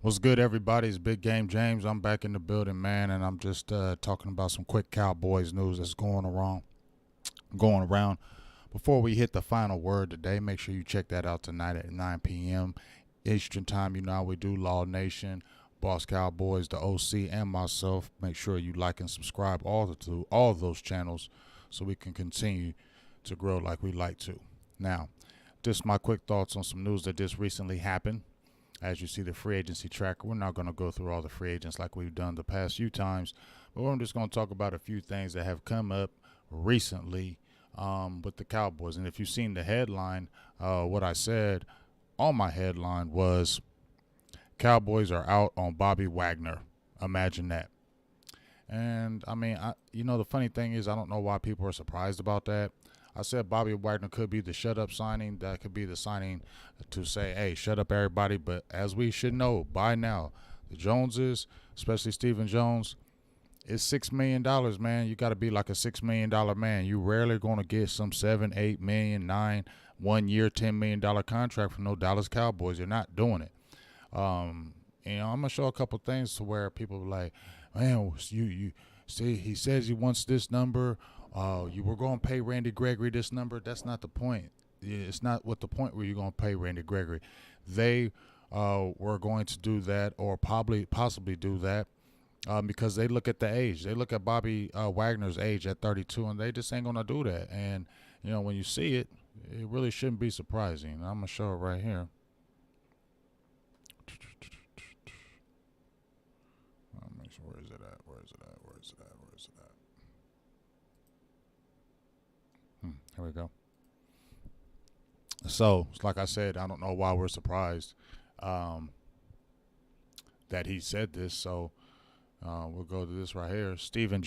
What's good, everybody? It's Big Game James. I'm back in the building, man, and I'm just talking about some quick Cowboys news that's going around. Before we hit the final word today, make sure you check that out tonight at 9 p.m. Eastern Time. You know how we do, Law Nation, Boss Cowboys, the OC, and myself. Make sure you like and subscribe to all of those channels so we can continue to grow like we like to. Now, just my quick thoughts on some news that just recently happened. As you see the free agency tracker, we're not going to go through all the free agents like we've done the past few times, but we're just going to talk about a few things that have come up recently with the Cowboys. And if you've seen the headline, what I said on my headline was Cowboys are out on Bobby Wagner. Imagine that. And I mean, the funny thing is, I don't know why people are surprised about that. I said Bobby Wagner could be the shut-up signing. That could be the signing to say, hey, shut up, everybody. But as we should know by now, the Joneses, especially Stephen Jones, it's $6 million, man. You got to be like a $6 million man. You rarely going to get some $7, $8 million, 9, 1 year, $10 million contract from no Dallas Cowboys. You're not doing it. I'm going to show a couple things to where people are like, man, you see, he says he wants this number. You were going to pay Randy Gregory this number. That's not the point. It's not what the point where you're going to pay Randy Gregory. They were going to do that or possibly do that because they look at the age. They look at Bobby Wagner's age at 32, and they just ain't going to do that. And, when you see it, it really shouldn't be surprising. I'm going to show it right here. Where is it at? Here we go. So, like I said, I don't know why we're surprised that he said this. So, we'll go to this right here. Stephen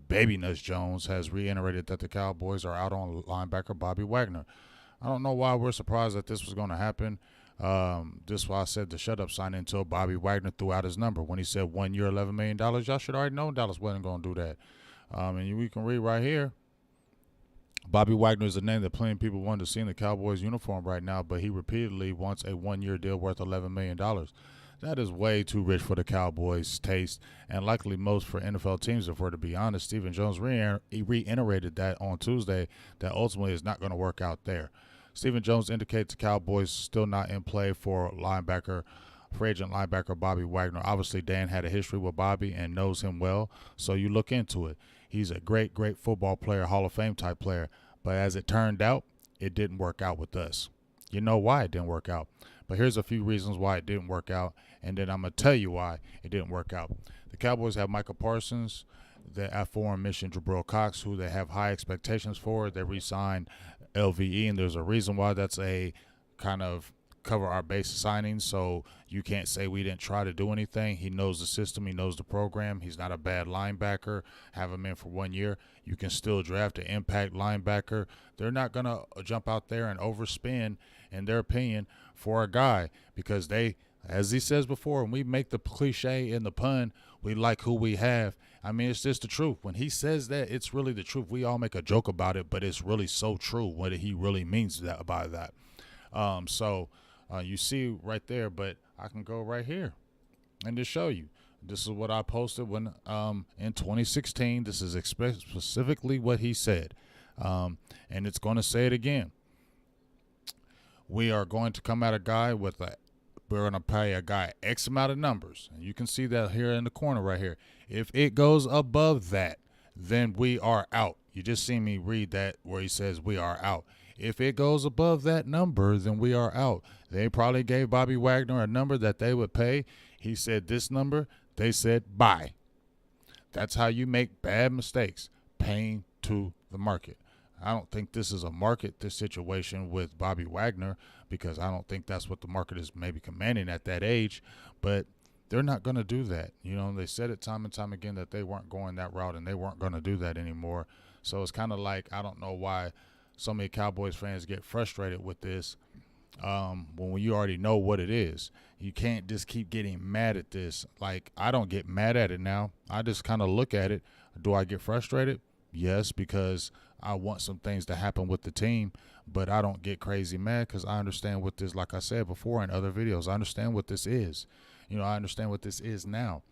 Baby Nuts Jones, has reiterated that the Cowboys are out on linebacker Bobby Wagner. I don't know why we're surprised that this was going to happen. This is why I said the shut-up sign until Bobby Wagner threw out his number. When he said 1 year, $11 million, y'all should already know Dallas wasn't going to do that. And we can read right here. Bobby Wagner is a name that plenty of people want to see in the Cowboys uniform right now, but he repeatedly wants a 1 year deal worth $11 million. That is way too rich for the Cowboys' taste, and likely most for NFL teams, if we're to be honest. Stephen Jones reiterated that on Tuesday, that ultimately is not going to work out there. Stephen Jones indicates the Cowboys still not in play for free agent linebacker Bobby Wagner. Obviously, Dan had a history with Bobby and knows him well, so you look into it. He's a great, great football player, Hall of Fame type player. But as it turned out, it didn't work out with us. You know why it didn't work out. But here's a few reasons why it didn't work out, and then I'm going to tell you why it didn't work out. The Cowboys have Michael Parsons, at foreign mission Jabril Cox, who they have high expectations for. They re-signed LVE, and there's a reason why that's a kind of cover our base signing, so you can't say we didn't try to do anything. He knows the system. He knows the program. He's not a bad linebacker. Have him in for 1 year. You can still draft an impact linebacker. They're not going to jump out there and overspend, in their opinion, for a guy because they, as he says before, when we make the cliche and the pun, we like who we have. I mean, it's just the truth. When he says that, it's really the truth. We all make a joke about it, but it's really so true what he really means by that. You see right there, but I can go right here and just show you. This is what I posted when in 2016. This is specifically what he said, and it's going to say it again. We are going to come at a guy we're going to pay a guy X amount of numbers, and you can see that here in the corner right here. If it goes above that, then we are out. You just see me read that where he says we are out. If it goes above that number, then we are out. They probably gave Bobby Wagner a number that they would pay. He said this number. They said buy. That's how you make bad mistakes, paying to the market. I don't think this is a market, this situation with Bobby Wagner, because I don't think that's what the market is maybe commanding at that age. But they're not going to do that. They said it time and time again that they weren't going that route, and they weren't going to do that anymore. So it's kind of like, I don't know why so many Cowboys fans get frustrated with this when you already know what it is. You can't just keep getting mad at this. Like, I don't get mad at it now. I just kind of look at it. Do I get frustrated? Yes, because I want some things to happen with the team. but I don't get crazy mad because I understand what this, like I said before in other videos, I understand what this is. I understand what this is now.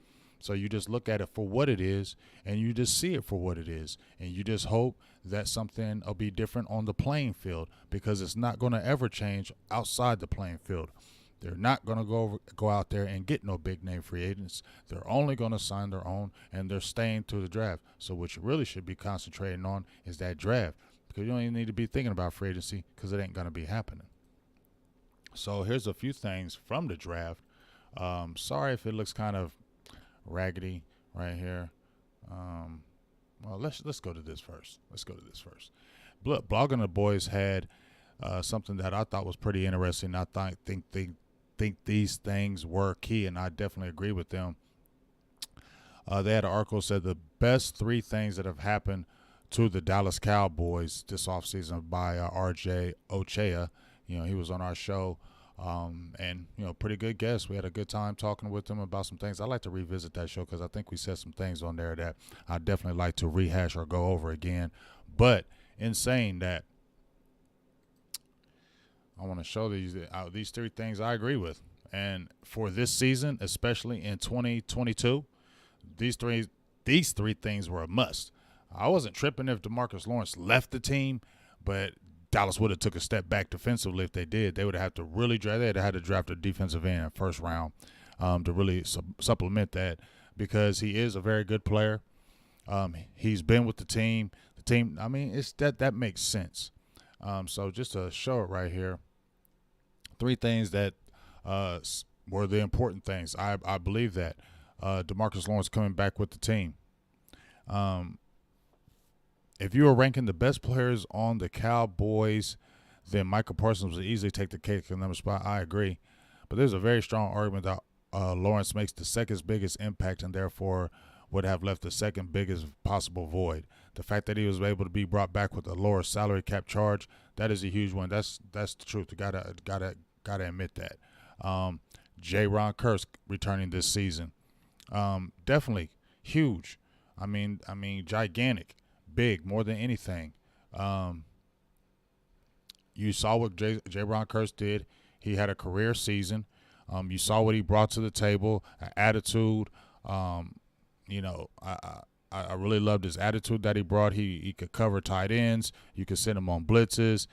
So you just look at it for what it is, and you just see it for what it is, and you just hope that something will be different on the playing field, because it's not going to ever change outside the playing field. They're not going to go out there and get no big name free agents. They're only going to sign their own, and they're staying to the draft. So what you really should be concentrating on is that draft, because you don't even need to be thinking about free agency, because it ain't going to be happening. So here's a few things from the draft. Sorry if it looks kind of raggedy right here. Well, let's go to this first. Blogging the Boys had something that I thought was pretty interesting. I think these things were key, and I definitely agree with them. They had an article said the best 3 things that have happened to the Dallas Cowboys this offseason by RJ Ochea. He was on our show. And pretty good guest. We had a good time talking with him about some things. I like to revisit that show because I think we said some things on there that I definitely like to rehash or go over again. But in saying that, I want to show these 3 things I agree with. And for this season, especially in 2022, these three things were a must. I wasn't tripping if Demarcus Lawrence left the team, but Dallas would have took a step back defensively if they did. They would have had to really draft. They would have had to draft a defensive end in first round to really supplement that, because he is a very good player. He's been with the team. I mean, it's that makes sense. So just to show it right here, 3 things that were the important things. I believe that Demarcus Lawrence coming back with the team. If you were ranking the best players on the Cowboys, then Michael Parsons would easily take the cake in number spot. I agree. But there's a very strong argument that Lawrence makes the second biggest impact and therefore would have left the second biggest possible void. The fact that he was able to be brought back with a lower salary cap charge, that is a huge one. That's the truth. You gotta admit that. Ron Kearse returning this season, definitely huge. I mean, gigantic. Big, more than anything. You saw what Ron Kearse did. He had a career season. You saw what he brought to the table, an attitude. I really loved his attitude that he brought. He could cover tight ends. You could send him on blitzes.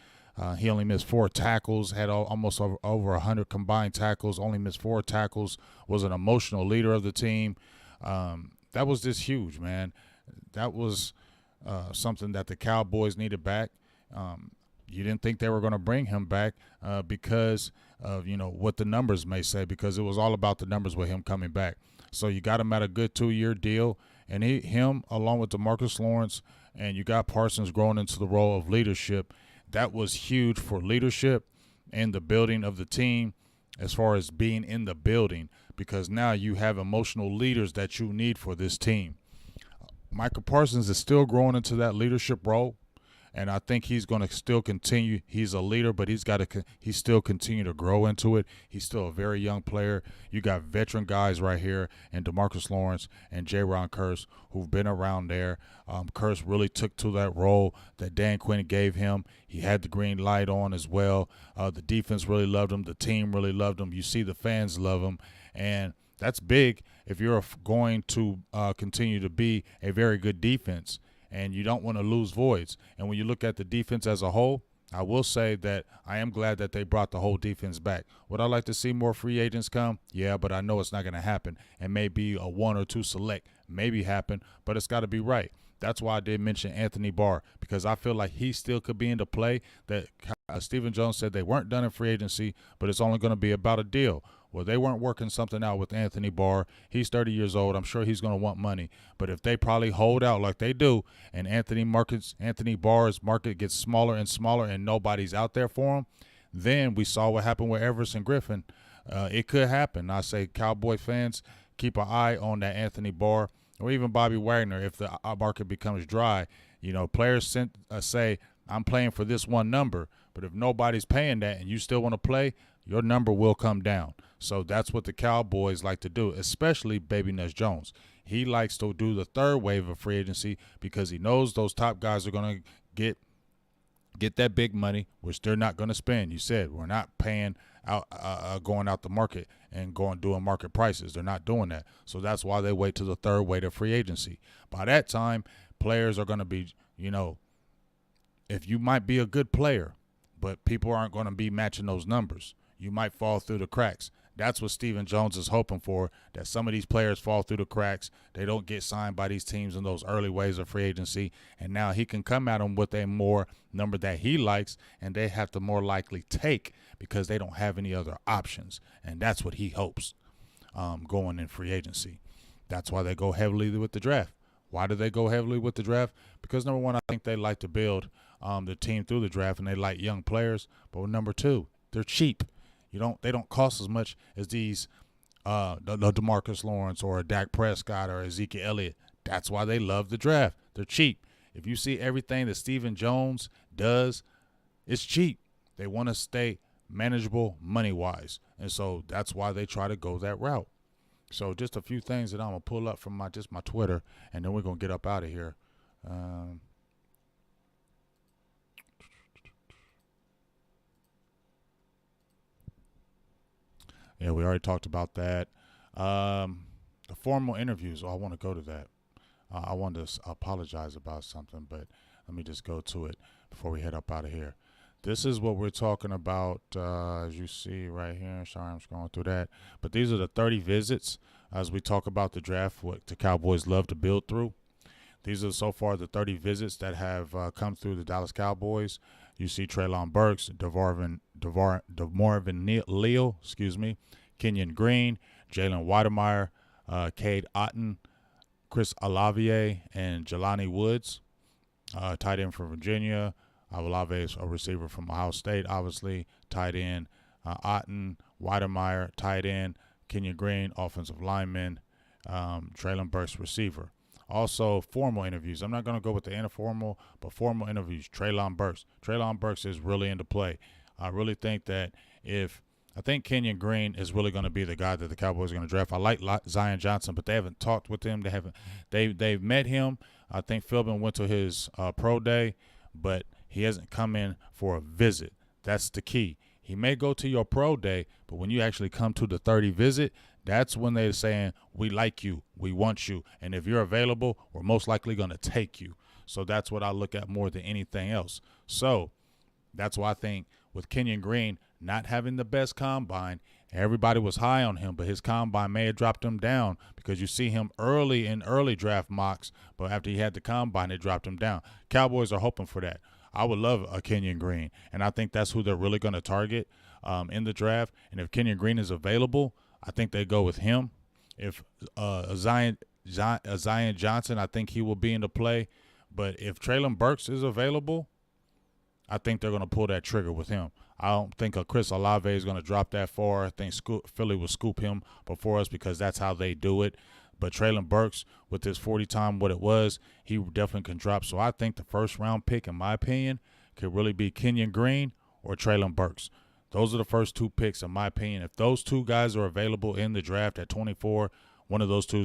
He only missed 4 tackles, had almost over 100 combined tackles, only missed 4 tackles, was an emotional leader of the team. That was just huge, man. That was something that the Cowboys needed back. You didn't think they were going to bring him back because of, what the numbers may say, because it was all about the numbers with him coming back. So you got him at a good 2-year deal, and him along with Demarcus Lawrence, and you got Parsons growing into the role of leadership. That was huge for leadership and the building of the team as far as being in the building, because now you have emotional leaders that you need for this team. Michael Parsons is still growing into that leadership role, and I think he's going to still continue. He's a leader, but he's still continue to grow into it. He's still a very young player. You got veteran guys right here, and Demarcus Lawrence and Ron Kearse, who've been around there. Kearse really took to that role that Dan Quinn gave him. He had the green light on as well. The defense really loved him. The team really loved him. You see the fans love him, and that's big if you're going to continue to be a very good defense, and you don't want to lose voids. And when you look at the defense as a whole, I will say that I am glad that they brought the whole defense back. Would I like to see more free agents come? Yeah, but I know it's not going to happen. And maybe a 1 or 2 select maybe happen, but it's got to be right. That's why I did mention Anthony Barr, because I feel like he still could be into play. That Stephen Jones said they weren't done in free agency, but it's only going to be about a deal. Well, they weren't working something out with Anthony Barr. He's 30 years old. I'm sure he's going to want money. But if they probably hold out like they do, and Anthony Barr's market gets smaller and smaller and nobody's out there for him, then we saw what happened with Everson Griffin. It could happen. I say Cowboy fans, keep an eye on that Anthony Barr or even Bobby Wagner if the market becomes dry. Players say, I'm playing for this one number, but if nobody's paying that and you still want to play, your number will come down. So that's what the Cowboys like to do, especially Baby Nuts Jones. He likes to do the third wave of free agency because he knows those top guys are going to get get that big money, which they're not going to spend. You said we're not paying out, going out the market and doing market prices. They're not doing that. So that's why they wait till the third wave of free agency. By that time, players are going to be, if you might be a good player, but people aren't going to be matching those numbers. You might fall through the cracks. That's what Stephen Jones is hoping for, that some of these players fall through the cracks. They don't get signed by these teams in those early waves of free agency, and now he can come at them with a more number that he likes, and they have to more likely take because they don't have any other options, and that's what he hopes going in free agency. That's why they go heavily with the draft. Why do they go heavily with the draft? Because, number one, I think they like to build the team through the draft, and they like young players. But number two, they're cheap. They don't cost as much as these the Demarcus Lawrence or a Dak Prescott or Ezekiel Elliott. That's why they love the draft. They're cheap. If you see everything that Stephen Jones does, it's cheap. They want to stay manageable money-wise, and so that's why they try to go that route. So just a few things that I'm going to pull up from my Twitter, and then we're going to get up out of here. Yeah, we already talked about that. The formal interviews. Oh, I want to go to that. I wanted to apologize about something, but let me just go to it before we head up out of here. This is what we're talking about, as you see right here. Sorry, I'm scrolling through that. But these are the 30 visits as we talk about the draft, what the Cowboys love to build through. These are so far the 30 visits that have come through the Dallas Cowboys. You see Treylon Burks, DeMarvin Leal, Kenyon Green, Jalen Wydermyer, Cade Otton, Chris Olave, and Jelani Woods, tight end from Virginia. Olave is a receiver from Ohio State, obviously. Tight end, Otton, Wydermyer, tight end, Kenyon Green, offensive lineman, Treylon Burks, receiver. Also, formal interviews. I'm not going to go with the informal, but formal interviews. Treylon Burks. Treylon Burks is really into play. I really think that I think Kenyon Green is really going to be the guy that the Cowboys are going to draft. I like Zion Johnson, but they haven't talked with him. They've met him. I think Philbin went to his pro day, but he hasn't come in for a visit. That's the key. He may go to your pro day, but when you actually come to the 30 visit, that's when they're saying, we like you, we want you, and if you're available, we're most likely going to take you. So that's what I look at more than anything else. So that's why I think with Kenyon Green not having the best combine, everybody was high on him, but his combine may have dropped him down because you see him early in early draft mocks, but after he had the combine, it dropped him down. Cowboys are hoping for that. I would love a Kenyon Green, and I think that's who they're really going to target in the draft. And if Kenyon Green is available, I think they go with him. If Zion Johnson, I think he will be in the play. But if Treylon Burks is available, I think they're going to pull that trigger with him. I don't think Chris Olave is going to drop that far. I think Philly will scoop him before us because that's how they do it. But Treylon Burks, with his 40 time what it was, he definitely can drop. So I think the first-round pick, in my opinion, could really be Kenyon Green or Treylon Burks. Those are the first two picks, in my opinion. If those two guys are available in the draft at 24, one of those two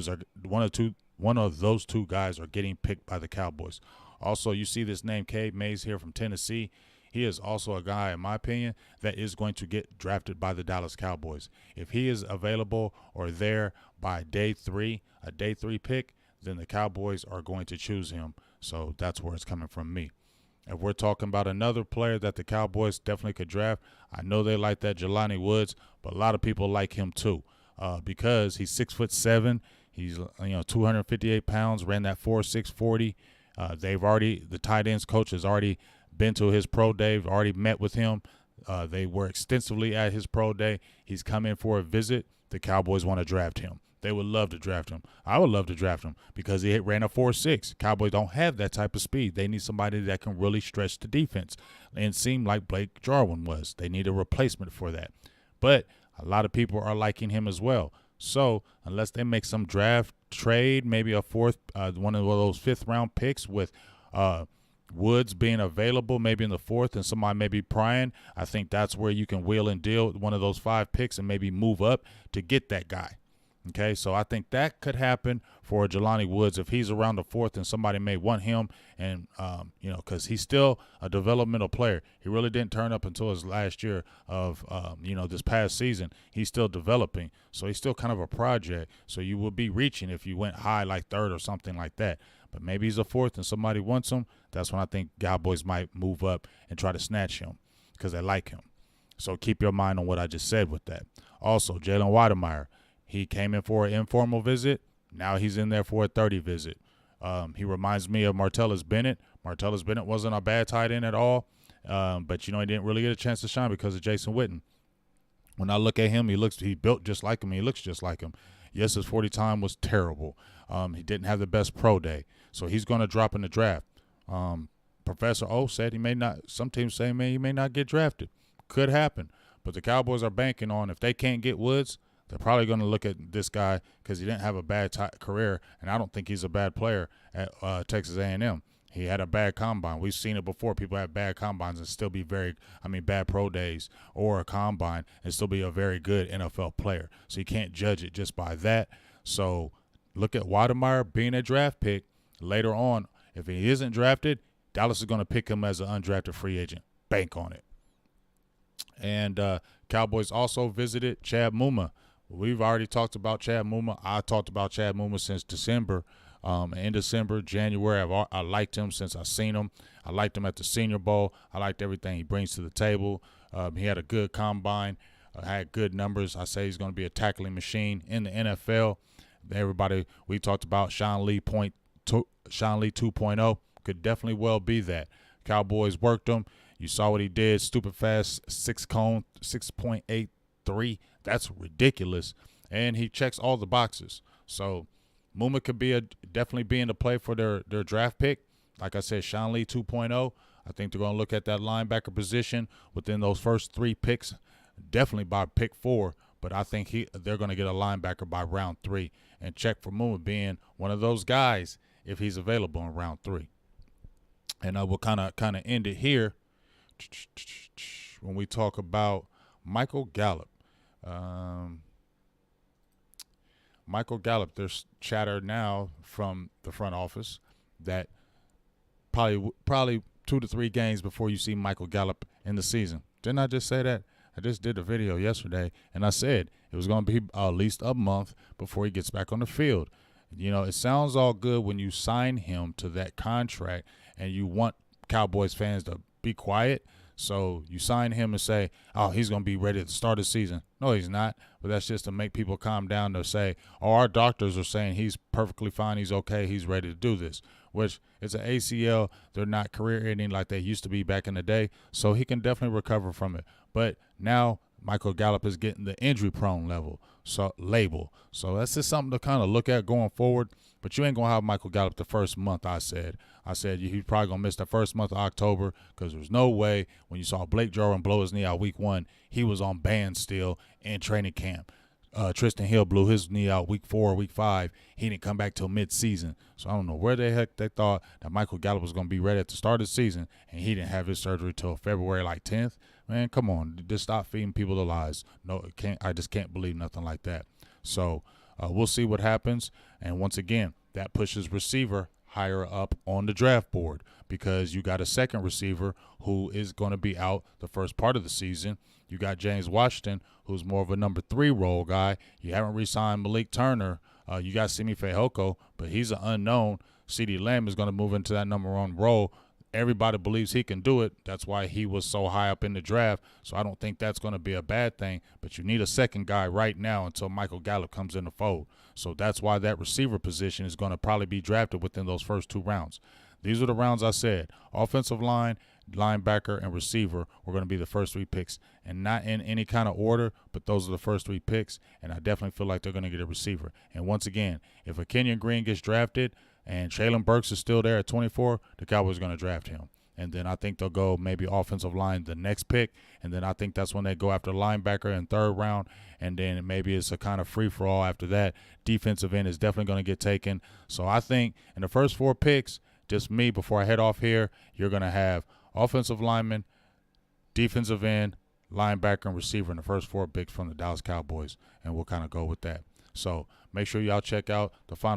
guys are getting picked by the Cowboys. Also, you see this name, Cade Mays here from Tennessee. He is also a guy, in my opinion, that is going to get drafted by the Dallas Cowboys. If he is available or there by day 3, a day 3 pick, then the Cowboys are going to choose him. So that's where it's coming from me. If we're talking about another player that the Cowboys definitely could draft, I know they like that Jelani Woods, but a lot of people like him too because he's 6'7". He's 258 pounds, ran that 4.6 40. The tight ends coach has already been to his pro day, already met with him. They were extensively at his pro day. He's come in for a visit. The Cowboys want to draft him. They would love to draft him. I would love to draft him because he ran a 4.6. Cowboys don't have that type of speed. They need somebody that can really stretch the defense and seem like Blake Jarwin was. They need a replacement for that. But a lot of people are liking him as well. So unless they make some draft trade, maybe a fourth, one of those fifth-round picks with Woods being available maybe in the fourth and somebody maybe prying, I think that's where you can wheel and deal with one of those 5 picks and maybe move up to get that guy. Okay, so I think that could happen for Jelani Woods if he's around the fourth and somebody may want him, and because he's still a developmental player. He really didn't turn up until his last year of this past season. He's still developing, so he's still kind of a project. So you would be reaching if you went high like third or something like that. But maybe he's a fourth and somebody wants him. That's when I think Cowboys might move up and try to snatch him because they like him. So keep your mind on what I just said with that. Also, Jalen Wydermyer. He came in for an informal visit. Now he's in there for a 30 visit. He reminds me of Martellus Bennett. Martellus Bennett wasn't a bad tight end at all, but he didn't really get a chance to shine because of Jason Witten. When I look at him, he built just like him. He looks just like him. Yes, his 40 time was terrible. He didn't have the best pro day, so he's going to drop in the draft. Professor O said he may not. Some teams say, man, he may not get drafted. Could happen, but the Cowboys are banking on if they can't get Woods, they're probably going to look at this guy because he didn't have a bad career, and I don't think he's a bad player at Texas A&M. He had a bad combine. We've seen it before. People have bad combines and still be bad pro days or a combine and still be a very good NFL player. So you can't judge it just by that. So look at Wydermyer being a draft pick later on. If he isn't drafted, Dallas is going to pick him as an undrafted free agent. Bank on it. And Cowboys also visited Chad Muma. We've already talked about Chad Muma. I talked about Chad Muma since December. In December, January, I liked him since I seen him. I liked him at the Senior Bowl. I liked everything he brings to the table. He had a good combine, had good numbers. I say he's going to be a tackling machine in the NFL. Everybody, we talked about Sean Lee 2.0, could definitely well be that. Cowboys worked him. You saw what he did. Stupid fast 6.83. That's ridiculous. And he checks all the boxes. So Muma could definitely be in the play for their draft pick. Like I said, Sean Lee 2.0. I think they're going to look at that linebacker position within those first 3 picks, definitely by pick 4. But I think they're going to get a linebacker by round 3 and check for Muma being one of those guys if he's available in round 3. And I will kind of end it here when we talk about Michael Gallup. Michael Gallup, there's chatter now from the front office that probably 2 to 3 games before you see Michael Gallup in the season. Didn't I just say that? I just did a video yesterday, and I said it was going to be at least a month before he gets back on the field. It sounds all good when you sign him to that contract and you want Cowboys fans to be quiet. So you sign him and say, oh, he's going to be ready to start the season. No, he's not. But that's just to make people calm down to say, oh, our doctors are saying he's perfectly fine. He's okay. He's ready to do this, which it's an ACL. They're not career ending like they used to be back in the day. So he can definitely recover from it. But now Michael Gallup is getting the injury prone label. So that's just something to kind of look at going forward. But you ain't going to have Michael Gallup the first month, I said he's probably going to miss the first month of October because there's no way when you saw Blake Jarwin blow his knee out week 1, he was on band still in training camp. Tristan Hill blew his knee out week 4 or week 5. He didn't come back till mid-season. So I don't know where the heck they thought that Michael Gallup was going to be ready at the start of the season, and he didn't have his surgery till February 10th. Man, come on. Just stop feeding people the lies. No, I just can't believe nothing like that. So we'll see what happens. And once again, that pushes receiver higher up on the draft board because you got a second receiver who is going to be out the first part of the season. You got James Washington, who's more of a number 3 role guy. You haven't re-signed Malik Turner. You got Simi Fehoko, but he's an unknown. CeeDee Lamb is going to move into that number 1 role. Everybody believes he can do it. That's why he was so high up in the draft. So I don't think that's going to be a bad thing. But you need a second guy right now until Michael Gallup comes in the fold. So that's why that receiver position is going to probably be drafted within those first 2 rounds. These are the rounds I said. Offensive line, linebacker, and receiver were going to be the first 3 picks. And not in any kind of order, but those are the first 3 picks. And I definitely feel like they're going to get a receiver. And once again, if a Kenyon Green gets drafted and Traylon Burks is still there at 24, the Cowboys are going to draft him. And then I think they'll go maybe offensive line the next pick. And then I think that's when they go after linebacker in 3rd round. And then maybe it's a kind of free-for-all after that. Defensive end is definitely going to get taken. So I think in the first 4 picks, just me before I head off here, you're going to have offensive lineman, defensive end, linebacker, and receiver in the first 4 picks from the Dallas Cowboys. And we'll kind of go with that. So make sure y'all check out the final